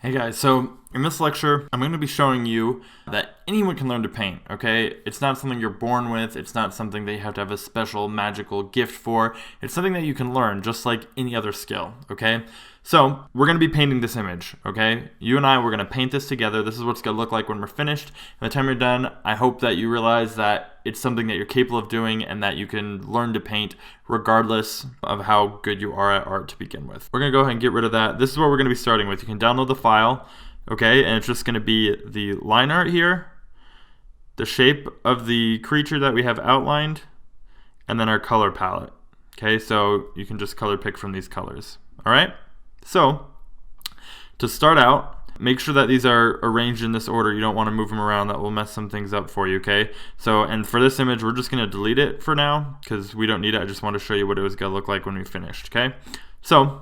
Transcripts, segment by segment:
Hey guys, so in this lecture, I'm going to be showing you that anyone can learn to paint, okay? It's not something you're born with, it's not something that you have to have a special magical gift for. It's something that you can learn just like any other skill, okay? So we're going to be painting this image, okay? You and I, we're going to paint this together. This is what it's going to look like when we're finished. By the time you're done, I hope that you realize that it's something that you're capable of doing and that you can learn to paint regardless of how good you are at art to begin with. We're going to go ahead and get rid of that. This is what we're going to be starting with. You can download the file, okay? And it's just going to be the line art here, the shape of the creature that we have outlined, and then our color palette, okay? So you can just color pick from these colors, all right? So to start out, make sure that these are arranged in this order. You don't want to move them around. That will mess some things up for you, okay? So, and for this image, we're just going to delete it for now because we don't need it. I just want to show you what it was going to look like when we finished, okay? So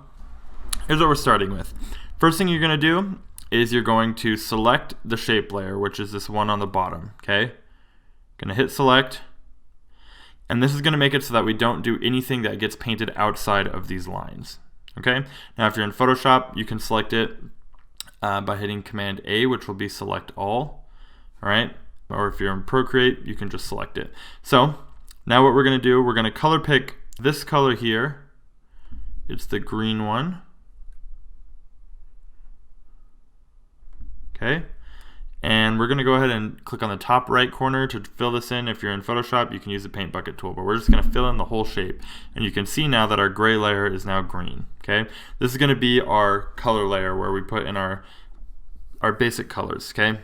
here's what we're starting with. First thing you're going to do is you're going to select the shape layer, which is this one on the bottom, okay? Going to hit select. And this is going to make it so that we don't do anything that gets painted outside of these lines. Okay, now if you're in Photoshop, you can select it by hitting Command A, which will be select all right? Or if you're in Procreate, you can just select it. So now what we're going to do, we're going to color pick this color here. It's the green one. Okay, and we're going to go ahead and click on the top right corner to fill this in. If you're in Photoshop, you can use the paint bucket tool, but we're just going to fill in the whole shape. And you can see now that our gray layer is now green, okay? This is going to be our color layer where we put in our basic colors, okay?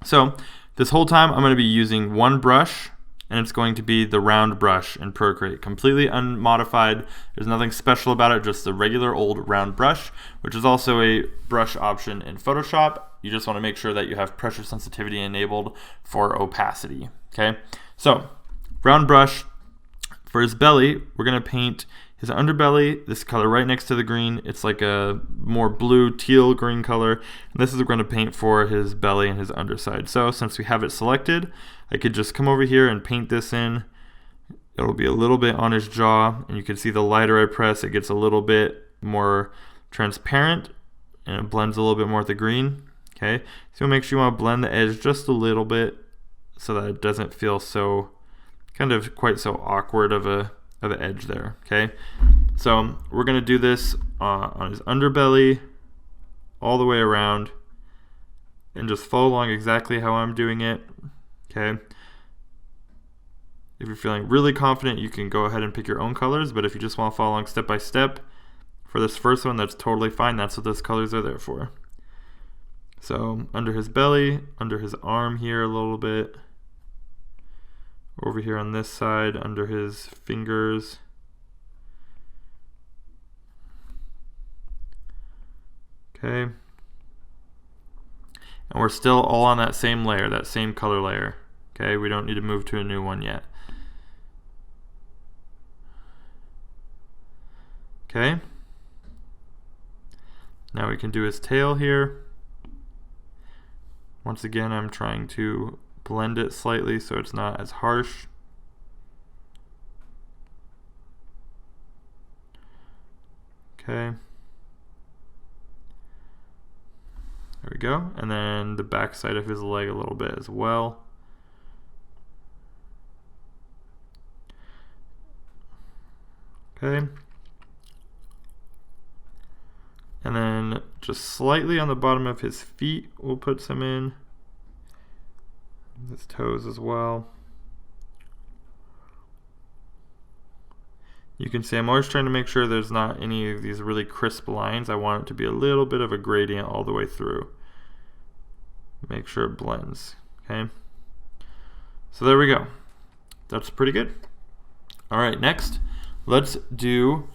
So this whole time I'm going to be using one brush, and it's going to be the round brush in Procreate, completely unmodified. There's nothing special about it, just the regular old round brush, which is also a brush option in Photoshop. You just want to make sure that you have pressure sensitivity enabled for opacity, okay? So, round brush. For his belly, we're going to paint his underbelly, this color right next to the green. It's like a more blue, teal, green color. And this is what we're going to paint for his belly and his underside. So, since we have it selected, I could just come over here and paint this in. It'll be a little bit on his jaw, and you can see the lighter I press, it gets a little bit more transparent, and it blends a little bit more with the green. Okay, so make sure you want to blend the edge just a little bit so that it doesn't feel so kind of quite so awkward of an edge there. Okay, so we're going to do this on his underbelly all the way around and just follow along exactly how I'm doing it. Okay, if you're feeling really confident, you can go ahead and pick your own colors, but if you just want to follow along step by step for this first one, that's totally fine. That's what those colors are there for. So under his belly, under his arm here a little bit, over here on this side, under his fingers. Okay. And we're still all on that same layer, that same color layer. Okay, we don't need to move to a new one yet. Okay. Now we can do his tail here. Once again, I'm trying to blend it slightly so it's not as harsh. Okay. There we go. And then the back side of his leg a little bit as well. Okay. And then just slightly on the bottom of his feet, we'll put some in. His toes as well. You can see I'm always trying to make sure there's not any of these really crisp lines. I want it to be a little bit of a gradient all the way through. Make sure it blends, okay? So there we go. That's pretty good. All right, next, let's do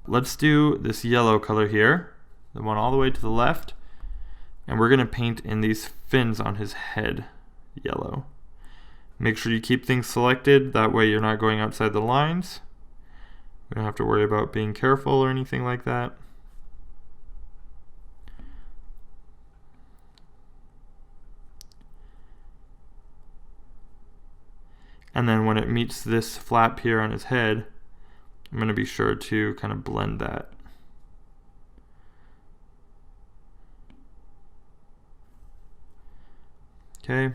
this yellow color here. The one all the way to the left, and we're going to paint in these fins on his head yellow. Make sure you keep things selected, that way you're not going outside the lines. We don't have to worry about being careful or anything like that. And then when it meets this flap here on his head, I'm going to be sure to kind of blend that. Okay,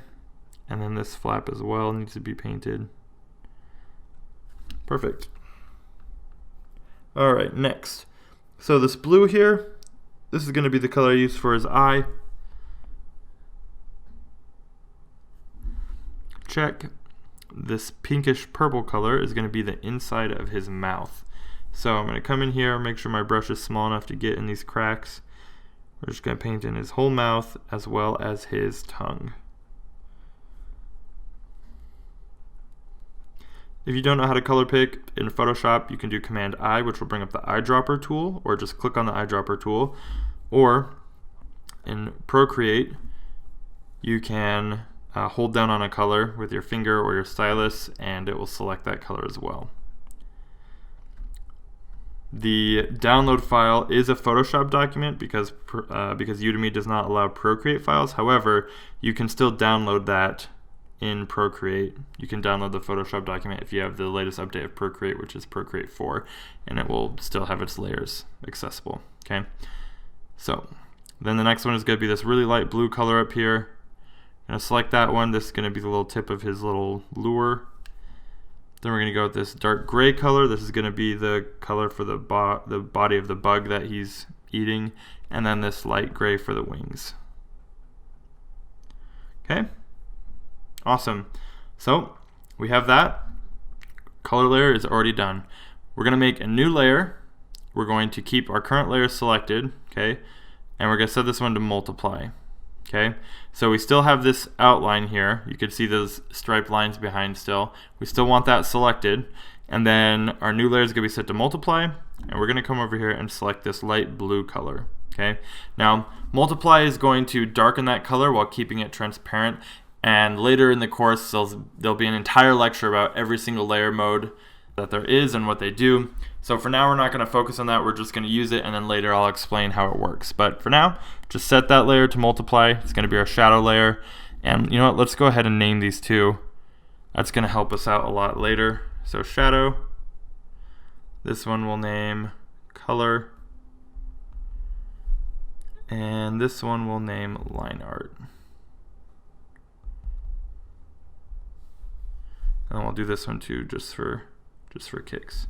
and then this flap as well needs to be painted. Perfect. Alright, next. So this blue here, this is going to be the color I use for his eye. Check. This pinkish purple color is going to be the inside of his mouth. So I'm going to come in here, make sure my brush is small enough to get in these cracks. We're just going to paint in his whole mouth as well as his tongue. If you don't know how to color pick in Photoshop, you can do Command I, which will bring up the eyedropper tool, or just click on the eyedropper tool. Or in Procreate, you can hold down on a color with your finger or your stylus, and it will select that color as well. The download file is a Photoshop document because Udemy does not allow Procreate files. However, you can still download that in Procreate. You can download the Photoshop document if you have the latest update of Procreate, which is Procreate 4, and it will still have its layers accessible. Okay, so then the next one is going to be this really light blue color up here. I'm going to select that one. This is going to be the little tip of his little lure. Then we're going to go with this dark gray color. This is going to be the color for the body of the bug that he's eating, and then this light gray for the wings. Okay, awesome. So we have that. Color layer is already done. We're going to make a new layer. We're going to keep our current layer selected, okay, and we're going to set this one to multiply. Okay, so we still have this outline here. You can see those striped lines behind still. We still want that selected, and then our new layer is going to be set to multiply, and we're going to come over here and select this light blue color. Okay, now multiply is going to darken that color while keeping it transparent, and later in the course there'll be an entire lecture about every single layer mode that there is and what they do. So for now we're not going to focus on that, we're just going to use it, and then later I'll explain how it works. But for now, just set that layer to multiply. It's going to be our shadow layer, and you know what, let's go ahead and name these two. That's going to help us out a lot later. So shadow, this one we'll name color, and this one we'll name line art. And we'll do this one too, just for kicks.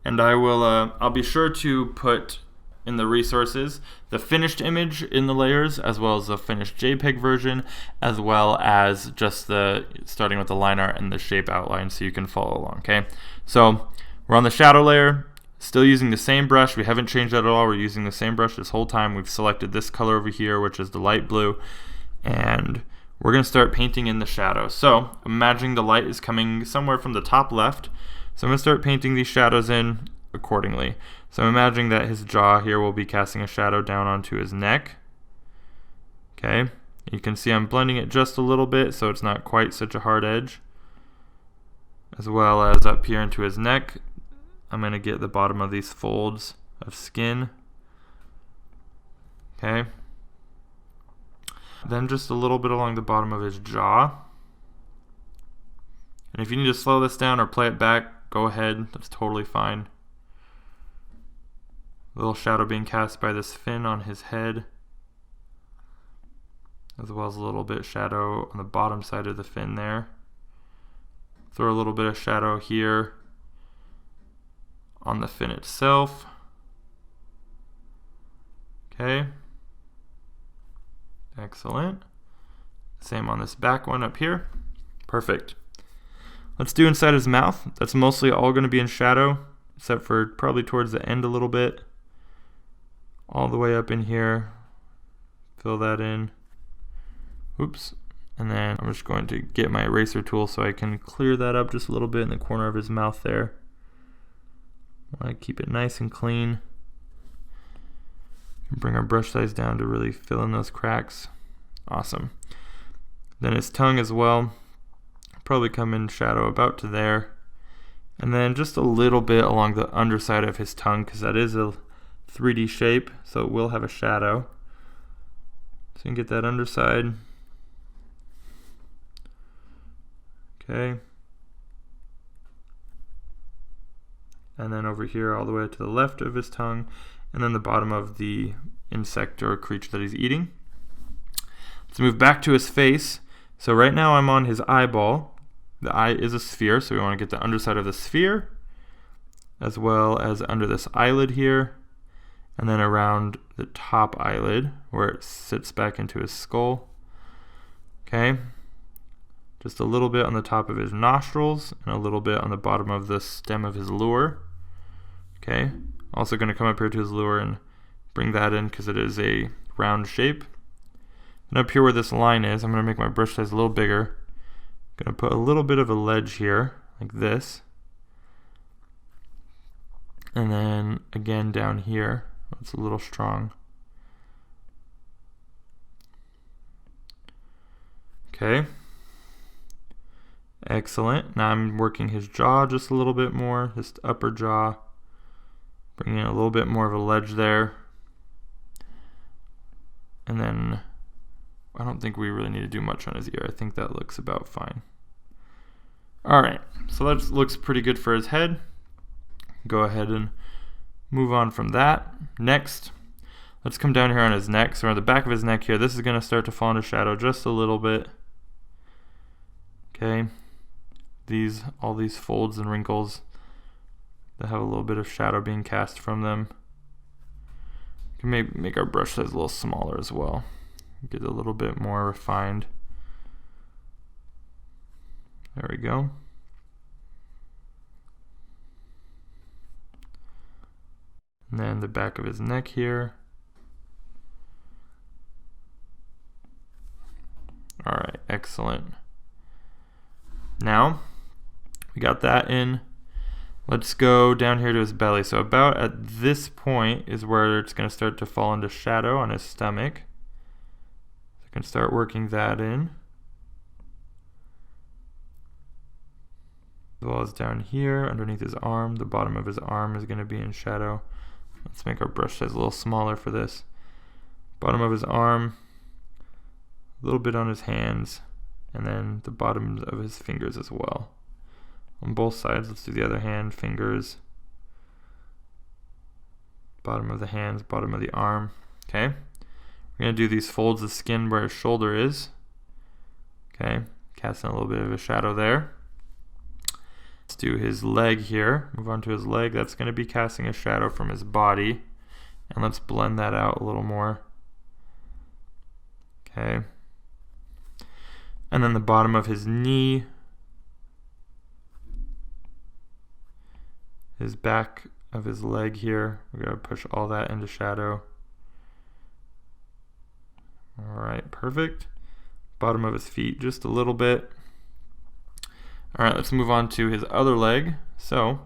And I'll be sure to put in the resources the finished image in the layers, as well as the finished JPEG version, as well as just starting with the line art and the shape outline, so you can follow along. Okay, so we're on the shadow layer, still using the same brush. We haven't changed that at all. We're using the same brush this whole time. We've selected this color over here, which is the light blue, and we're going to start painting in the shadow. So imagining the light is coming somewhere from the top left. So I'm going to start painting these shadows in accordingly. So I'm imagining that his jaw here will be casting a shadow down onto his neck. Okay, you can see I'm blending it just a little bit so it's not quite such a hard edge. As well as up here into his neck, I'm going to get the bottom of these folds of skin. Okay. Then just a little bit along the bottom of his jaw. And if you need to slow this down or play it back, go ahead, that's totally fine. A little shadow being cast by this fin on his head, as well as a little bit of shadow on the bottom side of the fin there. Throw a little bit of shadow here on the fin itself. Okay. Excellent. Same on this back one up here. Perfect. Let's do inside his mouth. That's mostly all going to be in shadow, except for probably towards the end a little bit. All the way up in here. Fill that in. Oops. And then I'm just going to get my eraser tool so I can clear that up just a little bit in the corner of his mouth there. I keep it nice and clean. Bring our brush size down to really fill in those cracks. Awesome. Then his tongue as well. Probably come in shadow about to there. And then just a little bit along the underside of his tongue, because that is a 3D shape, so it will have a shadow. So you can get that underside. Okay. And then over here all the way to the left of his tongue. and then the bottom of the insect or creature that he's eating. Let's move back to his face. So right now I'm on his eyeball. The eye is a sphere, so we want to get the underside of the sphere, as well as under this eyelid here, and then around the top eyelid where it sits back into his skull. Okay, just a little bit on the top of his nostrils and a little bit on the bottom of the stem of his lure. Okay, also going to come up here to his lure and bring that in because it is a round shape. And up here where this line is, I'm going to make my brush size a little bigger. I'm going to put a little bit of a ledge here, like this. And then again down here, it's a little strong. Okay. Excellent. Now I'm working his jaw just a little bit more, his upper jaw. Bringing in a little bit more of a ledge there. And then I don't think we really need to do much on his ear. I think that looks about fine. Alright, so that looks pretty good for his head. Go ahead and move on from that. Next, let's come down here on his neck. So on the back of his neck here, this is going to start to fall into shadow just a little bit. Okay, all these folds and wrinkles that have a little bit of shadow being cast from them. We can maybe make our brush size a little smaller as well. Get a little bit more refined. There we go. And then the back of his neck here. Alright, excellent. Now, we got that in. Let's go down here to his belly. So about at this point is where it's going to start to fall into shadow on his stomach. So I can start working that in. As well as down here underneath his arm. The bottom of his arm is going to be in shadow. Let's make our brush size a little smaller for this. Bottom of his arm, a little bit on his hands, and then the bottom of his fingers as well. On both sides, let's do the other hand, fingers, bottom of the hands, bottom of the arm. Okay, we're going to do these folds of skin where his shoulder is. Okay, casting a little bit of a shadow there. Let's do his leg here. Move on to his leg. That's going to be casting a shadow from his body. And let's blend that out a little more. Okay. And then the bottom of his knee. His back of his leg here. We're going to push all that into shadow. Alright, perfect. Bottom of his feet just a little bit. Alright, let's move on to his other leg. So,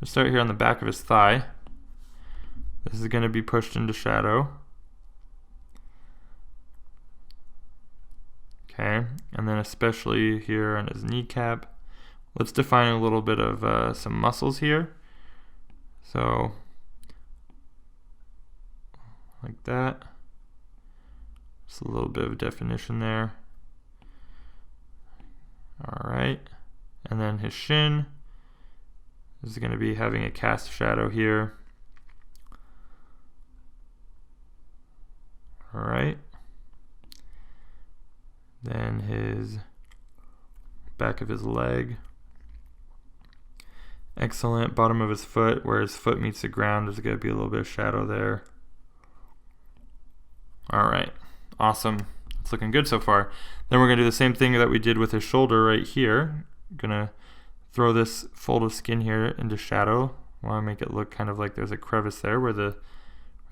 we'll start here on the back of his thigh. This is going to be pushed into shadow. Okay, and then especially here on his kneecap. Let's define a little bit of some muscles here. So, like that. Just a little bit of definition there. Alright. And then his shin is going to be having a cast shadow here. Alright. Then his back of his leg. Excellent. Bottom of his foot, where his foot meets the ground, there's going to be a little bit of shadow there. Alright. Awesome. It's looking good so far. Then we're going to do the same thing that we did with his shoulder right here. Gonna throw this fold of skin here into shadow. I want to make it look kind of like there's a crevice there where the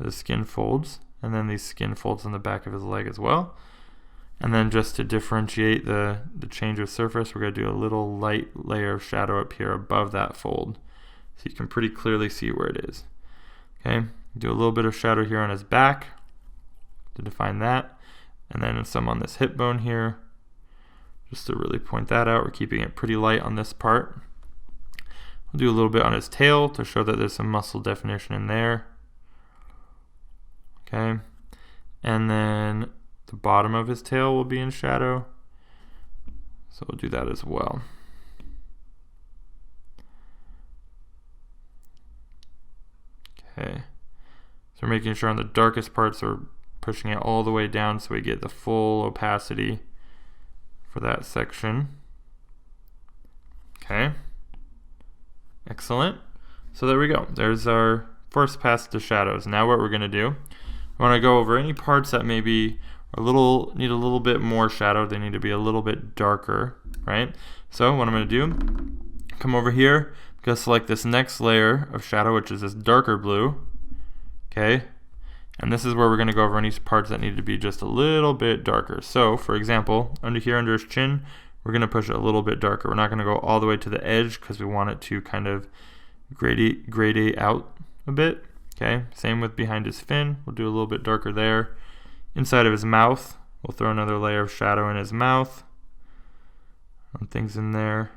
skin folds, and then these skin folds on the back of his leg as well. And then just to differentiate the change of surface, we're going to do a little light layer of shadow up here above that fold, so you can pretty clearly see where it is. Okay, do a little bit of shadow here on his back to define that, and then some on this hip bone here. Just to really point that out, we're keeping it pretty light on this part. We'll do a little bit on his tail to show that there's some muscle definition in there. Okay, and then the bottom of his tail will be in shadow, so we'll do that as well. Okay, So we're making sure on the darkest parts we're pushing it all the way down so we get the full opacity for that section. Okay. Excellent. So there we go. There's our first pass to shadows. Now what we're going to do, we want to go over any parts that maybe are need a little bit more shadow. They need to be a little bit darker, right? So what I'm going to do, come over here, I'm going to select this next layer of shadow, which is this darker blue. Okay. And this is where we're going to go over any parts that need to be just a little bit darker. So for example, under here under his chin, we're going to push it a little bit darker. We're not going to go all the way to the edge because we want it to kind of gradate out a bit. Okay, same with behind his fin. We'll do a little bit darker there. Inside of his mouth, we'll throw another layer of shadow in his mouth. Things in there.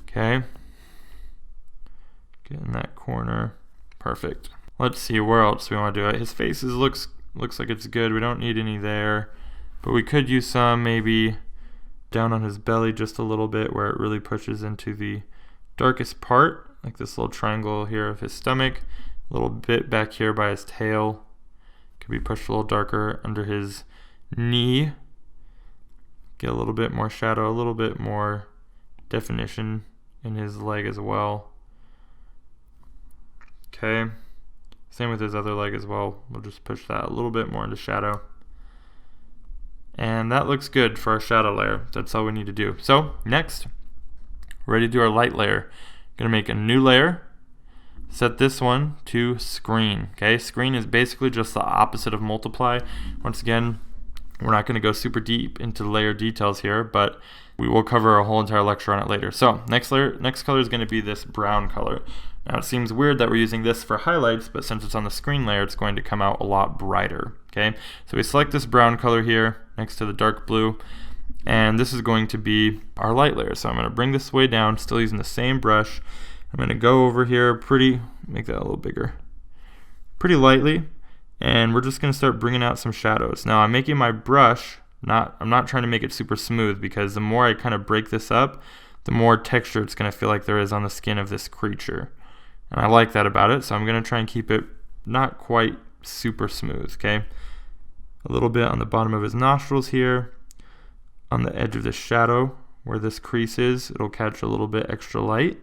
Okay. Get in that corner. Perfect. Let's see where else we want to do it. His faces looks like it's good. We don't need any there, but we could use some maybe down on his belly just a little bit where it really pushes into the darkest part, like this little triangle here of his stomach. A little bit back here by his tail. Could be pushed a little darker under his knee. Get a little bit more shadow, a little bit more definition in his leg as well. Okay. Same with his other leg as well. We'll just push that a little bit more into shadow. And that looks good for our shadow layer. That's all we need to do. So next, we're ready to do our light layer. Gonna make a new layer. Set this one to screen. Okay, screen is basically just the opposite of multiply. Once again, we're not gonna go super deep into layer details here, but we will cover a whole entire lecture on it later. So next color is gonna be this brown color. Now it seems weird that we're using this for highlights, but since it's on the screen layer, it's going to come out a lot brighter. Okay, so we select this brown color here next to the dark blue, and this is going to be our light layer. So I'm going to bring this way down, still using the same brush. I'm going to go over here make that a little bigger, pretty lightly, and we're just going to start bringing out some shadows. Now I'm making my brush, I'm not trying to make it super smooth, because the more I kind of break this up, the more texture it's going to feel like there is on the skin of this creature. And I like that about it, so I'm going to try and keep it not quite super smooth, okay? A little bit on the bottom of his nostrils here, on the edge of the shadow where this crease is, it'll catch a little bit extra light.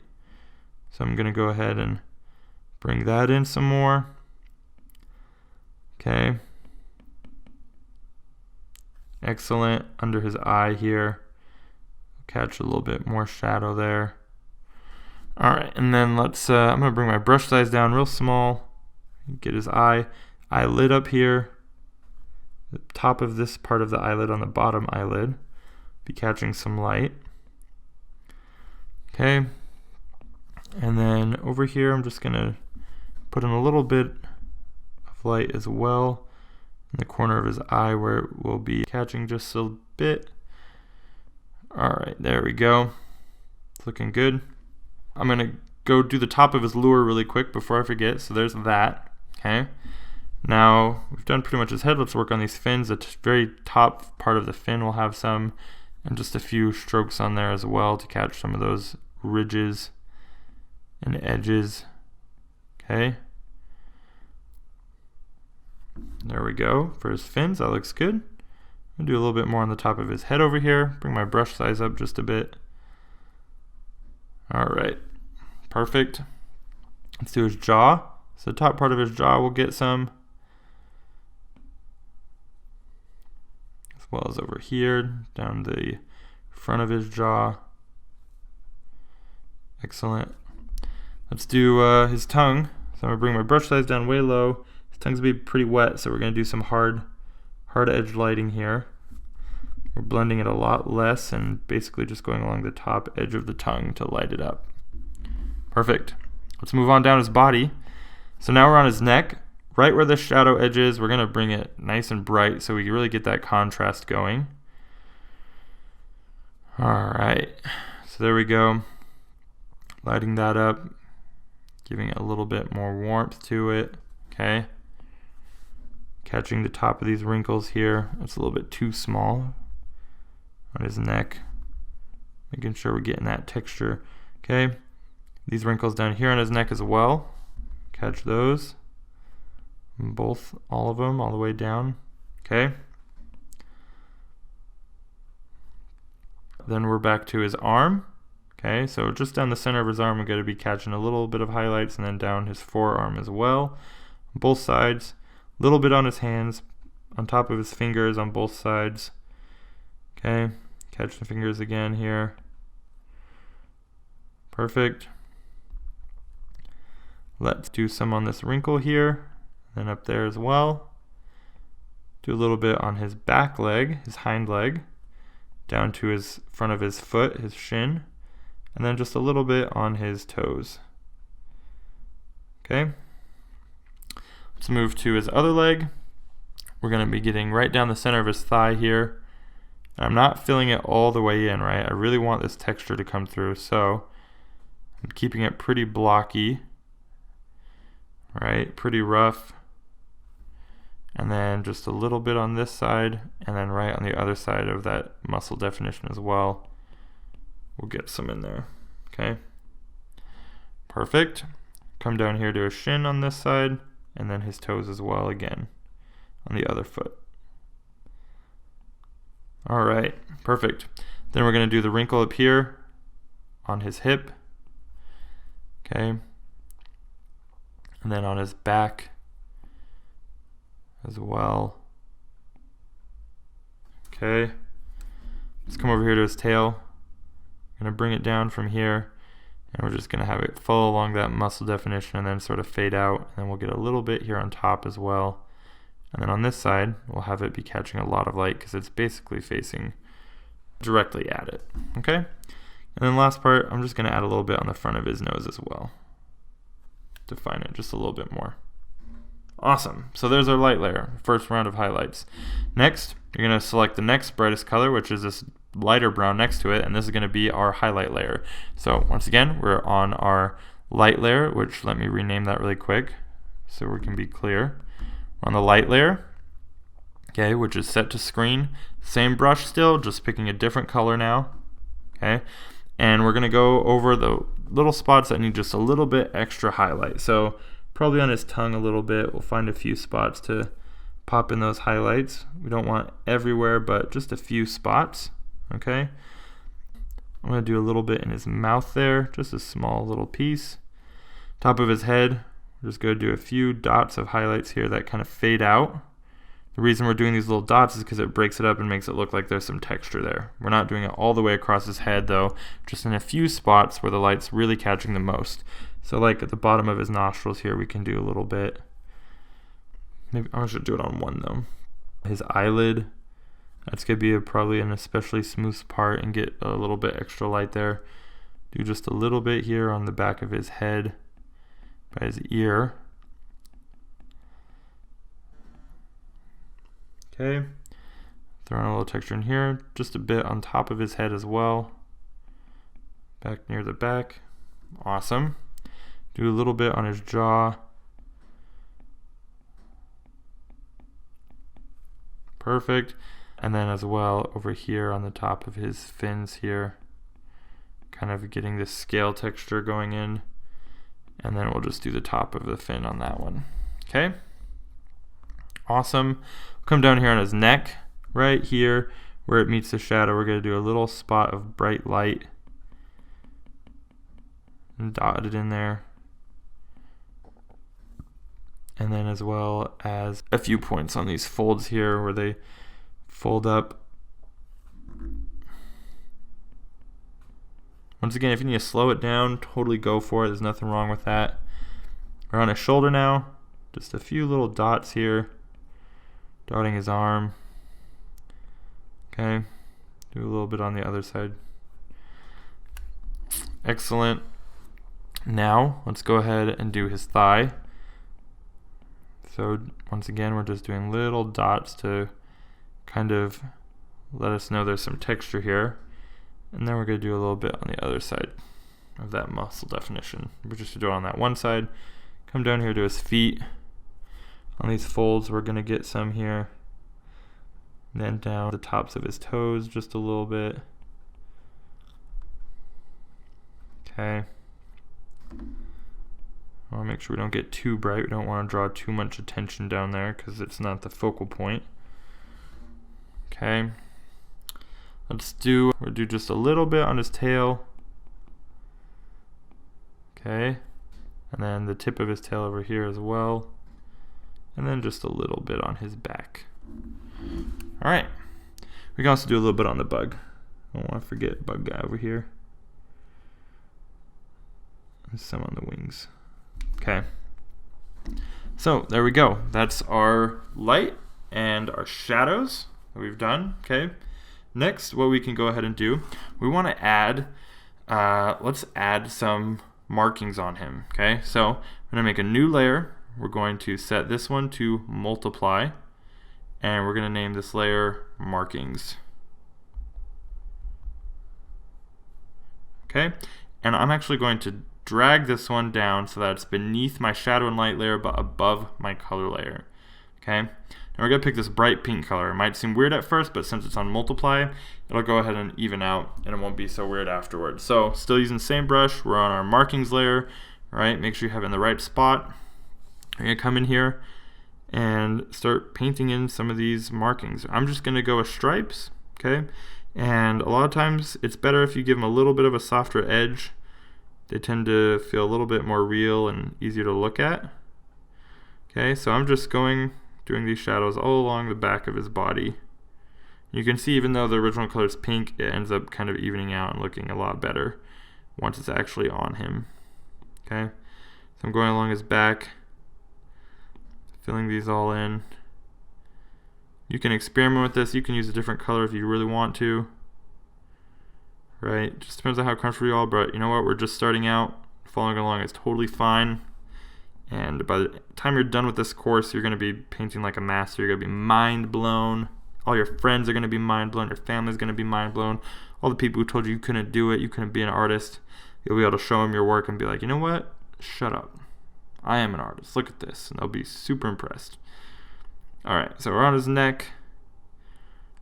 So I'm going to go ahead and bring that in some more. Okay. Excellent. Under his eye here, catch a little bit more shadow there. Alright, and then let's, I'm going to bring my brush size down real small, get his eyelid up here, the top of this part of the eyelid on the bottom eyelid, be catching some light. Okay, and then over here I'm just going to put in a little bit of light as well in the corner of his eye where it will be catching just a bit. Alright, there we go. It's looking good. I'm going to go do the top of his lure really quick before I forget. So there's that. Okay. Now we've done pretty much his head. Let's work on these fins. The very top part of the fin will have some, and just a few strokes on there as well to catch some of those ridges and edges. Okay. There we go for his fins. That looks good. I'm going to do a little bit more on the top of his head over here. Bring my brush size up just a bit. Alright, perfect. Let's do his jaw. So the top part of his jaw will get some, as well as over here, down the front of his jaw. Excellent. Let's do his tongue. So I'm going to bring my brush size down way low. His tongue's going to be pretty wet, so we're going to do some hard edge lighting here. We're blending it a lot less and basically just going along the top edge of the tongue to light it up. Perfect. Let's move on down his body. So now we're on his neck. Right where the shadow edge is, we're going to bring it nice and bright so we can really get that contrast going. Alright, so there we go. Lighting that up, giving it a little bit more warmth to it. Okay. Catching the top of these wrinkles here. It's a little bit too small on his neck, making sure we're getting that texture. Okay, these wrinkles down here on his neck as well, catch those. all of them, all the way down. Okay. Then we're back to his arm. Okay, so just down the center of his arm, we're going to be catching a little bit of highlights, and then down his forearm as well. Both sides, a little bit on his hands, on top of his fingers on both sides. Okay, catch the fingers again here. Perfect. Let's do some on this wrinkle here, then up there as well. Do a little bit on his back leg, his hind leg, down to his front of his foot, his shin, and then just a little bit on his toes. Okay. Let's move to his other leg. We're going to be getting right down the center of his thigh here. I'm not filling it all the way in, right? I really want this texture to come through, so I'm keeping it pretty blocky, right? Pretty rough. And then just a little bit on this side, and then right on the other side of that muscle definition as well. We'll get some in there, okay? Perfect. Come down here to his shin on this side, and then his toes as well again on the other foot. All right, perfect. Then we're gonna do the wrinkle up here on his hip, okay? And then on his back as well. Okay, let's come over here to his tail. I'm gonna bring it down from here, and we're just gonna have it fall along that muscle definition and then sort of fade out, and then we'll get a little bit here on top as well. And then on this side, we'll have it be catching a lot of light because it's basically facing directly at it, okay? And then last part, I'm just gonna add a little bit on the front of his nose as well. Define it just a little bit more. Awesome, so there's our light layer, first round of highlights. Next, you're gonna select the next brightest color, which is this lighter brown next to it, and this is gonna be our highlight layer. So once again, we're on our light layer, which let me rename that really quick so we can be clear. We're on the light layer, okay, which is set to screen. Same brush still, just picking a different color now, okay? And we're gonna go over the little spots that need just a little bit extra highlight. So probably on his tongue a little bit, we'll find a few spots to pop in those highlights. We don't want everywhere, but just a few spots, okay? I'm gonna do a little bit in his mouth there, just a small little piece. Top of his head, we're just gonna do a few dots of highlights here that kind of fade out. The reason we're doing these little dots is because it breaks it up and makes it look like there's some texture there. We're not doing it all the way across his head though, just in a few spots where the light's really catching the most. So like at the bottom of his nostrils here, we can do a little bit. Maybe I should do it on one though. His eyelid, that's gonna be probably an especially smooth part and get a little bit extra light there. Do just a little bit here on the back of his head, by his ear. Okay, throw in a little texture in here, just a bit on top of his head as well. Back near the back, awesome. Do a little bit on his jaw. Perfect. And then as well over here on the top of his fins here, kind of getting this scale texture going in. And then we'll just do the top of the fin on that one. Okay, awesome. Come down here on his neck, right here where it meets the shadow. We're going to do a little spot of bright light and dot it in there. And then as well as a few points on these folds here where they fold up. Once again, if you need to slow it down, totally go for it. There's nothing wrong with that. We're on his shoulder now. Just a few little dots here. Dotting his arm. Okay. Do a little bit on the other side. Excellent. Now, let's go ahead and do his thigh. So once again, we're just doing little dots to kind of let us know there's some texture here. And then we're going to do a little bit on the other side of that muscle definition. We're just going to do it on that one side. Come down here to his feet. On these folds, we're going to get some here. And then down the tops of his toes just a little bit. Okay. I want to make sure we don't get too bright. We don't want to draw too much attention down there because it's not the focal point. Okay. We'll do just a little bit on his tail. Okay. And then the tip of his tail over here as well. And then just a little bit on his back. All right. We can also do a little bit on the bug. I don't want to forget bug guy over here. And some on the wings. Okay. So there we go. That's our light and our shadows that we've done. Okay. Next, what we can go ahead and do, we want to add, let's add some markings on him. Okay. So I'm going to make a new layer. We're going to set this one to multiply, and we're going to name this layer markings. Okay, and I'm actually going to drag this one down so that it's beneath my shadow and light layer but above my color layer. Okay, and we're going to pick this bright pink color. It might seem weird at first, but since it's on multiply, it'll go ahead and even out and it won't be so weird afterwards. So still using the same brush, we're on our markings layer, right? Make sure you have it in the right spot. You're going to come in here and start painting in some of these markings. I'm just going to go with stripes, okay? And a lot of times it's better if you give them a little bit of a softer edge. They tend to feel a little bit more real and easier to look at. Okay, so I'm just doing these shadows all along the back of his body. You can see even though the original color is pink, it ends up kind of evening out and looking a lot better once it's actually on him. Okay, so I'm going along his back, filling these all in. You can experiment with this. You can use a different color if you really want to. Right? Just depends on how comfortable you are, but you know what? We're just starting out. Following along is totally fine. And by the time you're done with this course, you're going to be painting like a master. You're going to be mind blown. All your friends are going to be mind blown. Your family's going to be mind blown. All the people who told you couldn't do it, you couldn't be an artist, you'll be able to show them your work and be like, you know what? Shut up. I am an artist. Look at this. And they'll be super impressed. Alright, so we're on his neck.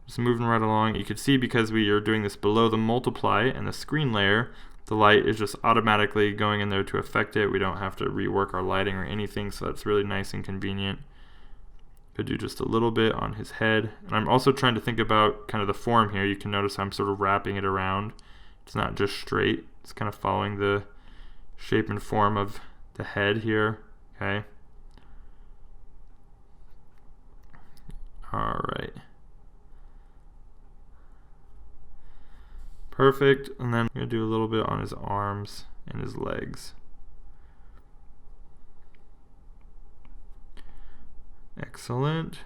Just moving right along. You can see because we are doing this below the multiply and the screen layer, the light is just automatically going in there to affect it. We don't have to rework our lighting or anything, so that's really nice and convenient. Could do just a little bit on his head. And I'm also trying to think about kind of the form here. You can notice I'm sort of wrapping it around. It's not just straight. It's kind of following the shape and form of the head here. Okay. Alright. Perfect. And then I'm going to do a little bit on his arms and his legs. Excellent.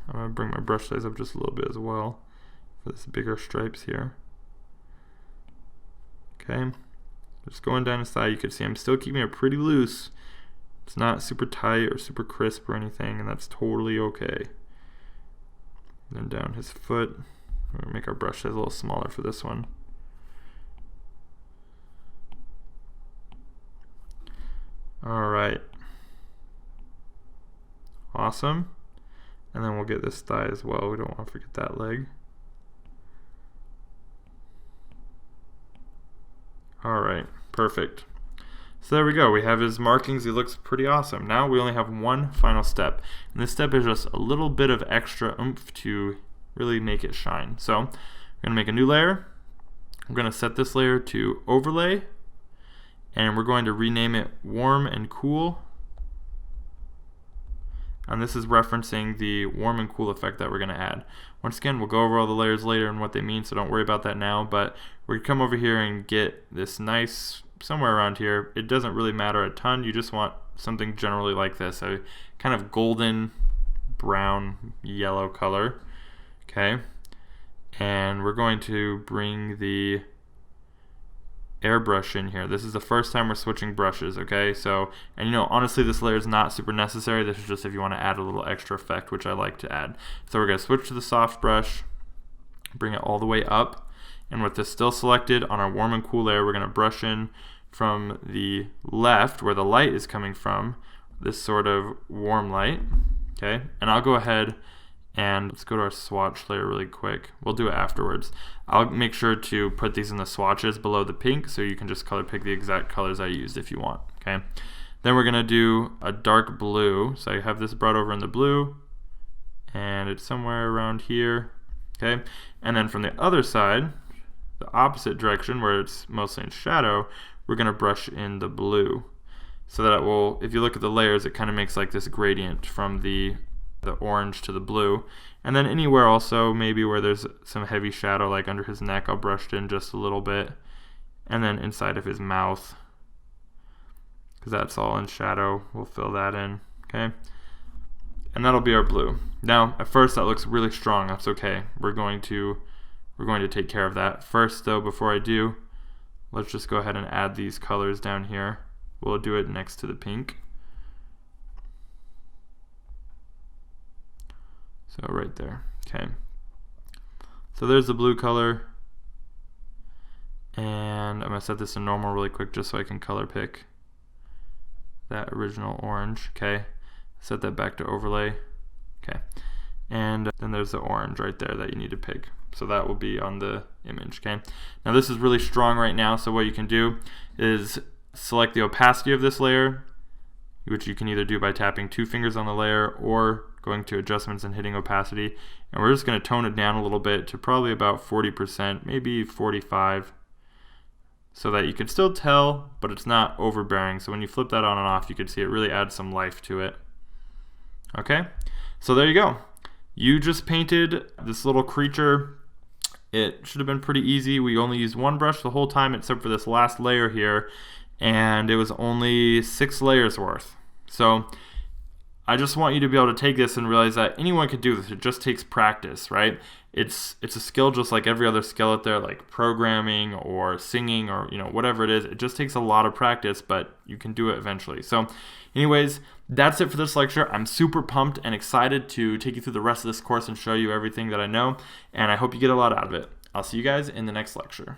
I'm going to bring my brush size up just a little bit as well for this bigger stripes here. Okay. Just going down his side, you can see I'm still keeping it pretty loose. It's not super tight or super crisp or anything, and that's totally okay. Then down his foot. We're going to make our brush size a little smaller for this one. Alright. Awesome. And then we'll get this thigh as well. We don't want to forget that leg. Alright, perfect. So there we go. We have his markings. He looks pretty awesome. Now we only have one final step. And this step is just a little bit of extra oomph to really make it shine. So we're going to make a new layer. We're going to set this layer to overlay. And we're going to rename it warm and cool. And this is referencing the warm and cool effect that we're going to add. Once again, we'll go over all the layers later and what they mean, so don't worry about that now. But we're going to come over here and get this nice, somewhere around here. It doesn't really matter a ton. You just want something generally like this, a kind of golden, brown, yellow color. Okay. And we're going to bring the airbrush in here. This is the first time we're switching brushes, okay? So, and you know, honestly, this layer is not super necessary. This is just if you want to add a little extra effect, which I like to add. So we're going to switch to the soft brush, bring it all the way up, and with this still selected on our warm and cool layer, we're going to brush in from the left, where the light is coming from, this sort of warm light, okay? And I'll go ahead And let's go to our swatch layer really quick. We'll do it afterwards. I'll make sure to put these in the swatches below the pink so you can just color pick the exact colors I used if you want, okay? Then we're gonna do a dark blue. So I have this brought over in the blue and it's somewhere around here, okay? And then from the other side, the opposite direction where it's mostly in shadow, we're gonna brush in the blue. So that it will, if you look at the layers, it kind of makes like this gradient from the orange to the blue. And then anywhere also, maybe where there's some heavy shadow, like under his neck, I'll brush it in just a little bit. And then inside of his mouth, because that's all in shadow, we'll fill that in, okay? And that'll be our blue. Now, at first that looks really strong, that's okay. We're going to take care of that. First though, before I do, let's just go ahead and add these colors down here. We'll do it next to the pink. So right there, okay. So there's the blue color. And I'm gonna set this to normal really quick just so I can color pick that original orange, okay. Set that back to overlay, okay. And then there's the orange right there that you need to pick. So that will be on the image, okay. Now this is really strong right now, so what you can do is select the opacity of this layer, which you can either do by tapping 2 fingers on the layer or going to adjustments and hitting opacity. And we're just going to tone it down a little bit to probably about 40%, maybe 45, so that you can still tell, but it's not overbearing. So when you flip that on and off, you can see it really adds some life to it. Okay, so there you go. You just painted this little creature. It should have been pretty easy. We only used one brush the whole time except for this last layer here, and it was only 6 layers worth. So I just want you to be able to take this and realize that anyone can do this. It just takes practice, right? It's a skill just like every other skill out there, like programming or singing or whatever it is. It just takes a lot of practice, but you can do it eventually. So anyways, that's it for this lecture. I'm super pumped and excited to take you through the rest of this course and show you everything that I know, and I hope you get a lot out of it. I'll see you guys in the next lecture.